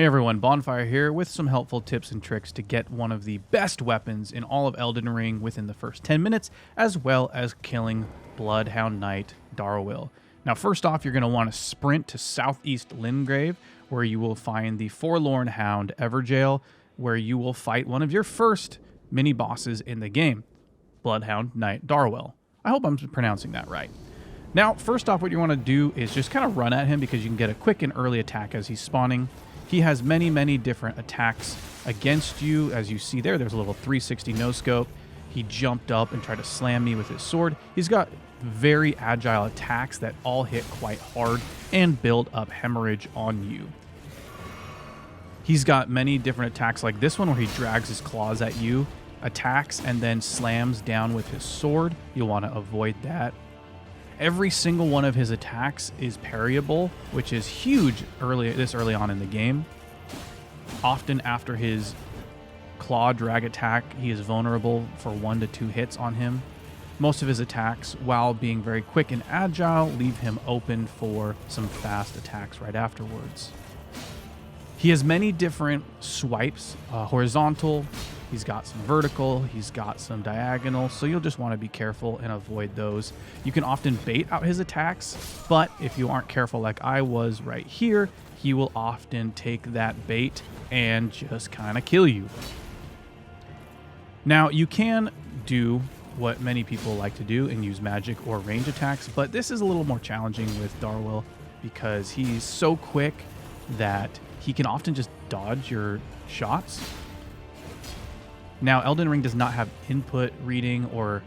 Hey everyone, Bonfire here with some helpful tips and tricks to get one of the best weapons in all of Elden Ring within the first 10 minutes, as well as killing Bloodhound Knight Darriwil. Now first off, you're going to want to sprint to Southeast Lingrave, where you will find the Forlorn Hound Everjail, where you will fight one of your first mini-bosses in the game, Bloodhound Knight Darriwil. I hope I'm pronouncing that right. Now, first off, what you want to do is just kind of run at him because you can get a quick and early attack as he's spawning. He has many different attacks against you. As you see there's a little 360 no-scope. He jumped up and tried to slam me with his sword. He's got very agile attacks that all hit quite hard and build up hemorrhage on you. He's got many different attacks like this one where he drags his claws at you, attacks, and then slams down with his sword. You'll want to avoid that. Every single one of his attacks is parryable, which is huge this early on in the game. Often after his claw drag attack, he is vulnerable for 1 to 2 hits on him. Most of his attacks, while being very quick and agile, leave him open for some fast attacks right afterwards. He has many different swipes, horizontal, he's got some vertical, he's got some diagonal, so you'll just want to be careful and avoid those. You can often bait out his attacks, but if you aren't careful like I was right here, he will often take that bait and just kind of kill you. Now, you can do what many people like to do and use magic or range attacks, but this is a little more challenging with Darriwil because he's so quick that he can often just dodge your shots. Now, Elden Ring does not have input reading or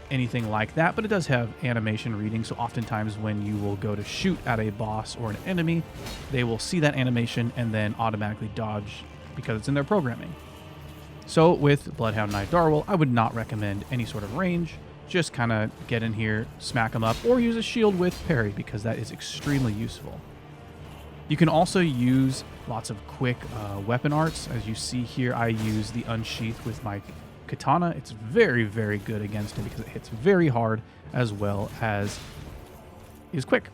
anything like that, but it does have animation reading, so oftentimes when you will go to shoot at a boss or an enemy, they will see that animation and then automatically dodge because it's in their programming. So with Bloodhound Knight Darriwil, I would not recommend any sort of range. Just kind of get in here, smack him up, or use a shield with parry because that is extremely useful. You can also use lots of quick weapon arts. As you see here, I use the Unsheath with my katana. It's very good against him because it hits very hard as well as is quick.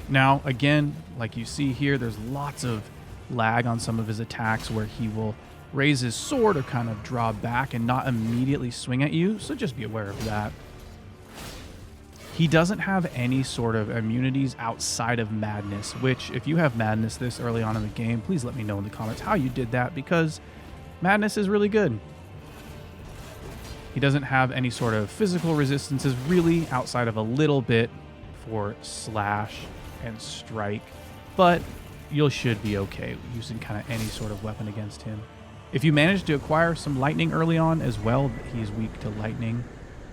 Now, again, like you see here, there's lots of lag on some of his attacks where he will raise his sword or kind of draw back and not immediately swing at you, so just be aware of that. He doesn't have any sort of immunities outside of Madness, which if you have Madness this early on in the game, please let me know in the comments how you did that because Madness is really good. He doesn't have any sort of physical resistances really outside of a little bit for slash and strike, but you should be okay using kind of any sort of weapon against him. If you manage to acquire some lightning early on as well, he's weak to lightning.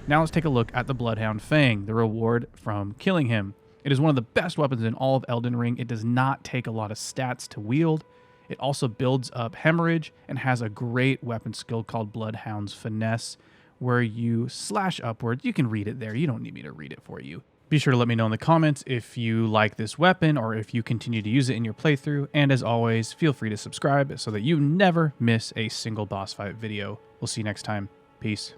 Now let's take a look at the Bloodhound Fang, the reward from killing him. It is one of the best weapons in all of Elden Ring. It does not take a lot of stats to wield. It also builds up hemorrhage and has a great weapon skill called Bloodhound's Finesse, where you slash upwards. You can read it there. You don't need me to read it for you. Be sure to let me know in the comments if you like this weapon or if you continue to use it in your playthrough. And as always, feel free to subscribe so that you never miss a single boss fight video. We'll see you next time. Peace.